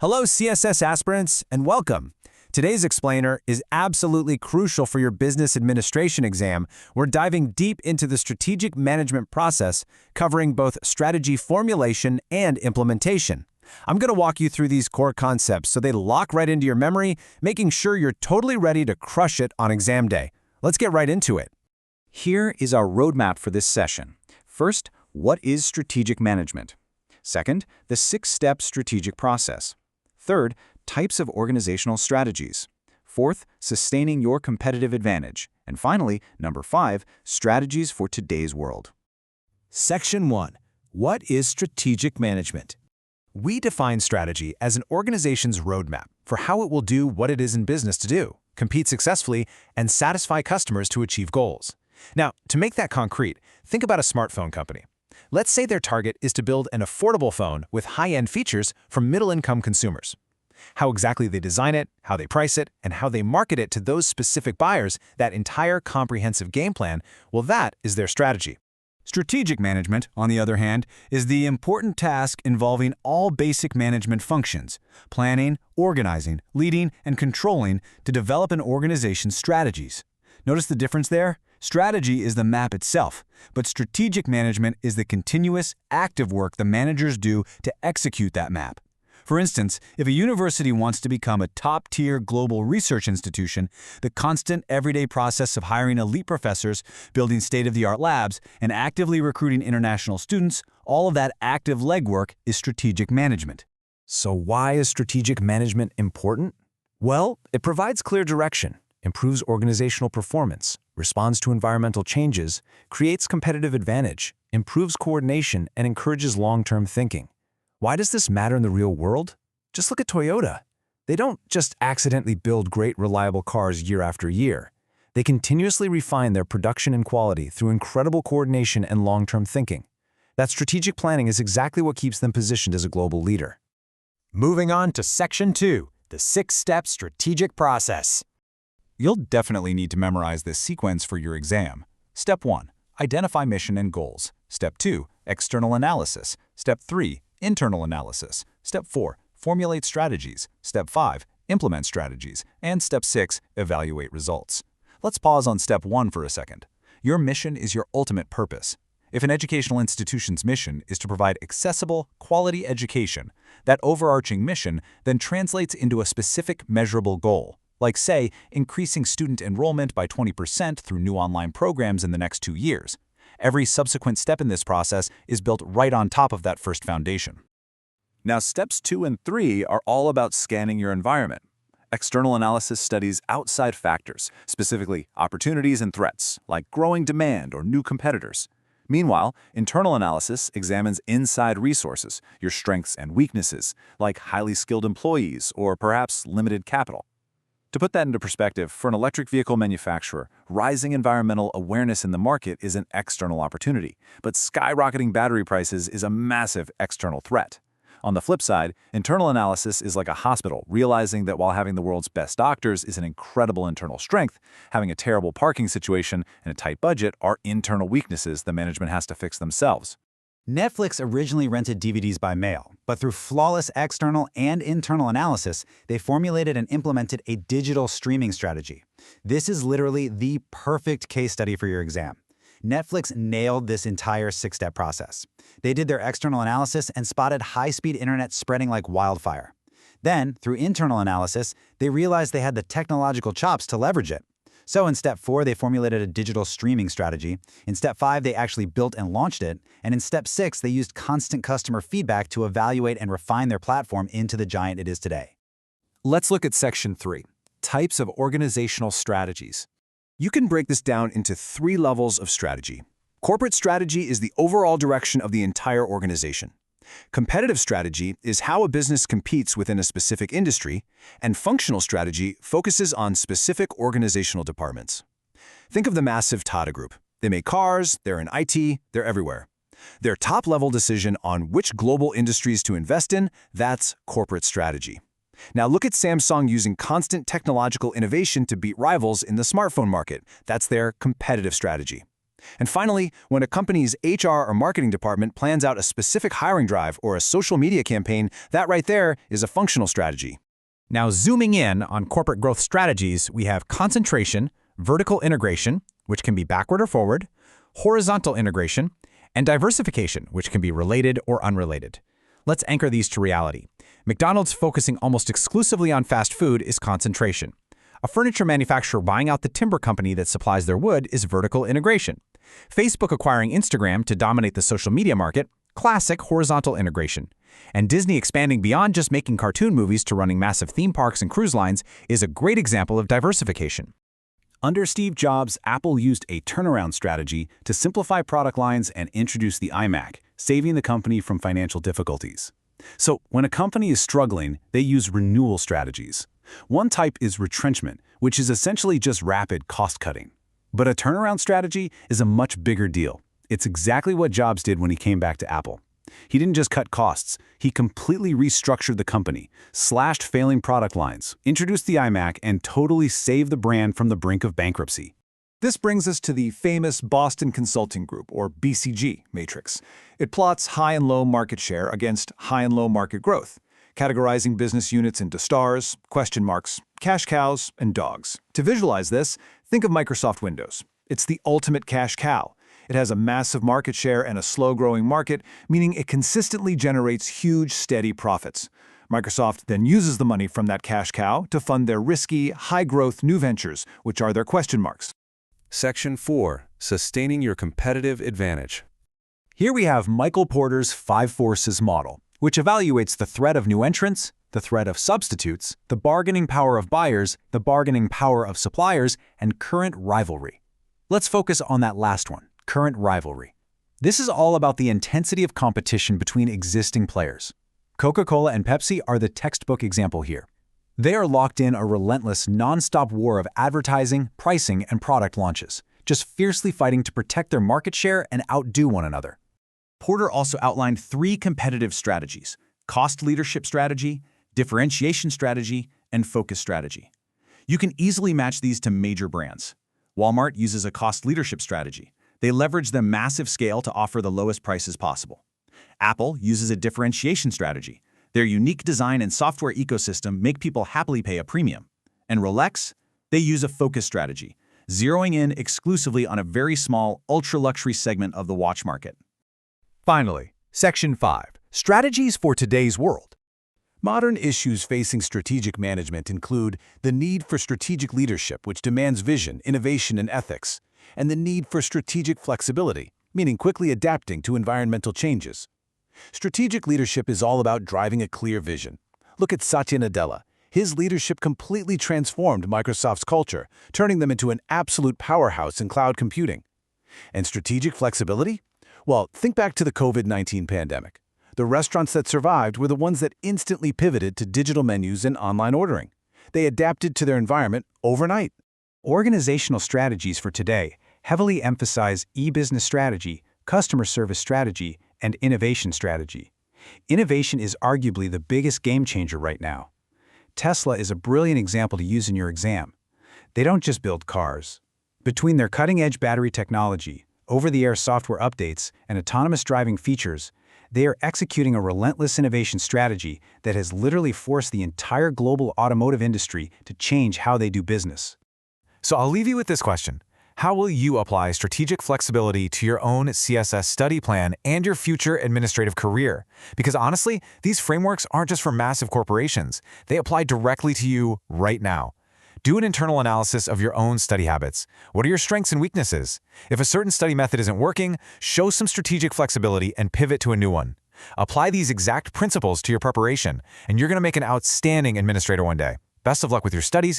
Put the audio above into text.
Hello, CSS aspirants, and welcome. Today's explainer is absolutely crucial for your business administration exam. We're diving deep into the strategic management process, covering both strategy formulation and implementation. I'm going to walk you through these core concepts so they lock right into your memory, making sure you're totally ready to crush it on exam day. Let's get right into it. Here is our roadmap for this session. First, what is strategic management? Second, the 6-step strategic process. Third, types of organizational strategies. Fourth, sustaining your competitive advantage. And finally, number 5, strategies for today's world. Section 1. What is strategic management? We define strategy as an organization's roadmap for how it will do what it is in business to do, compete successfully, and satisfy customers to achieve goals. Now, to make that concrete, think about a smartphone company. Let's say their target is to build an affordable phone with high-end features for middle-income consumers. How exactly they design it, how they price it, and how they market it to those specific buyers, that entire comprehensive game plan, well, that is their strategy. Strategic management, on the other hand, is the important task involving all basic management functions: planning, organizing, leading, and controlling to develop an organization's strategies. Notice the difference there? Strategy is the map itself, but strategic management is the continuous, active work the managers do to execute that map. For instance, if a university wants to become a top-tier global research institution, the constant everyday process of hiring elite professors, building state-of-the-art labs, and actively recruiting international students, all of that active legwork is strategic management. So why is strategic management important? Well, it provides clear direction, improves organizational performance, responds to environmental changes, creates competitive advantage, improves coordination, and encourages long-term thinking. Why does this matter in the real world? Just look at Toyota. They don't just accidentally build great, reliable cars year after year. They continuously refine their production and quality through incredible coordination and long-term thinking. That strategic planning is exactly what keeps them positioned as a global leader. Moving on to Section 2, the 6-step strategic process. You'll definitely need to memorize this sequence for your exam. Step 1, identify mission and goals. Step 2, external analysis. Step 3, internal analysis. Step 4, formulate strategies. Step 5, implement strategies. And Step 6, evaluate results. Let's pause on Step 1 for a second. Your mission is your ultimate purpose. If an educational institution's mission is to provide accessible, quality education, that overarching mission then translates into a specific measurable goal, like, say, increasing student enrollment by 20% through new online programs in the next 2 years. Every subsequent step in this process is built right on top of that first foundation. Now, steps 2 and 3 are all about scanning your environment. External analysis studies outside factors, specifically opportunities and threats, like growing demand or new competitors. Meanwhile, internal analysis examines inside resources, your strengths and weaknesses, like highly skilled employees or perhaps limited capital. To put that into perspective, for an electric vehicle manufacturer, rising environmental awareness in the market is an external opportunity, but skyrocketing battery prices is a massive external threat. On the flip side, internal analysis is like a hospital, realizing that while having the world's best doctors is an incredible internal strength, having a terrible parking situation and a tight budget are internal weaknesses the management has to fix themselves. Netflix originally rented DVDs by mail, but through flawless external and internal analysis, they formulated and implemented a digital streaming strategy. This is literally the perfect case study for your exam. Netflix nailed this entire 6-step process. They did their external analysis and spotted high-speed internet spreading like wildfire. Then, through internal analysis, they realized they had the technological chops to leverage it. So in Step 4, they formulated a digital streaming strategy. In Step 5, they actually built and launched it. And in Step 6, they used constant customer feedback to evaluate and refine their platform into the giant it is today. Let's look at Section 3, types of organizational strategies. You can break this down into 3 levels of strategy. Corporate strategy is the overall direction of the entire organization. Competitive strategy is how a business competes within a specific industry, and functional strategy focuses on specific organizational departments. Think of the massive Tata Group. They make cars, they're in IT, they're everywhere. Their top-level decision on which global industries to invest in, that's corporate strategy. Now look at Samsung using constant technological innovation to beat rivals in the smartphone market. That's their competitive strategy. And finally, when a company's HR or marketing department plans out a specific hiring drive or a social media campaign, that right there is a functional strategy. Now, zooming in on corporate growth strategies, we have concentration, vertical integration, which can be backward or forward, horizontal integration, and diversification, which can be related or unrelated. Let's anchor these to reality. McDonald's focusing almost exclusively on fast food is concentration. A furniture manufacturer buying out the timber company that supplies their wood is vertical integration. Facebook acquiring Instagram to dominate the social media market, classic horizontal integration. And Disney expanding beyond just making cartoon movies to running massive theme parks and cruise lines is a great example of diversification. Under Steve Jobs, Apple used a turnaround strategy to simplify product lines and introduce the iMac, saving the company from financial difficulties. So, when a company is struggling, they use renewal strategies. One type is retrenchment, which is essentially just rapid cost-cutting. But a turnaround strategy is a much bigger deal. It's exactly what Jobs did when he came back to Apple. He didn't just cut costs, he completely restructured the company, slashed failing product lines, introduced the iMac, and totally saved the brand from the brink of bankruptcy. This brings us to the famous Boston Consulting Group, or BCG, matrix. It plots high and low market share against high and low market growth, categorizing business units into stars, question marks, cash cows, and dogs. To visualize this, think of Microsoft Windows. It's the ultimate cash cow. It has a massive market share and a slow-growing market, meaning it consistently generates huge, steady profits. Microsoft then uses the money from that cash cow to fund their risky, high-growth new ventures, which are their question marks. Section 4. Sustaining your competitive advantage. Here we have Michael Porter's 5 Forces model, which evaluates the threat of new entrants, the threat of substitutes, the bargaining power of buyers, the bargaining power of suppliers, and current rivalry. Let's focus on that last one, current rivalry. This is all about the intensity of competition between existing players. Coca-Cola and Pepsi are the textbook example here. They are locked in a relentless, non-stop war of advertising, pricing, and product launches, just fiercely fighting to protect their market share and outdo one another. Porter also outlined 3 competitive strategies: cost leadership strategy, differentiation strategy, and focus strategy. You can easily match these to major brands. Walmart uses a cost leadership strategy. They leverage their massive scale to offer the lowest prices possible. Apple uses a differentiation strategy. Their unique design and software ecosystem make people happily pay a premium. And Rolex? They use a focus strategy, zeroing in exclusively on a very small, ultra-luxury segment of the watch market. Finally, Section 5. Strategies for today's world. Modern issues facing strategic management include the need for strategic leadership, which demands vision, innovation, and ethics, and the need for strategic flexibility, meaning quickly adapting to environmental changes. Strategic leadership is all about driving a clear vision. Look at Satya Nadella. His leadership completely transformed Microsoft's culture, turning them into an absolute powerhouse in cloud computing. And strategic flexibility? Well, think back to the COVID-19 pandemic. The restaurants that survived were the ones that instantly pivoted to digital menus and online ordering. They adapted to their environment overnight. Organizational strategies for today heavily emphasize e-business strategy, customer service strategy, and innovation strategy. Innovation is arguably the biggest game changer right now. Tesla is a brilliant example to use in your exam. They don't just build cars. Between their cutting-edge battery technology, over-the-air software updates, and autonomous driving features, they are executing a relentless innovation strategy that has literally forced the entire global automotive industry to change how they do business. So I'll leave you with this question. How will you apply strategic flexibility to your own CSS study plan and your future administrative career? Because honestly, these frameworks aren't just for massive corporations. They apply directly to you right now. Do an internal analysis of your own study habits. What are your strengths and weaknesses? If a certain study method isn't working, show some strategic flexibility and pivot to a new one. Apply these exact principles to your preparation, and you're going to make an outstanding administrator one day. Best of luck with your studies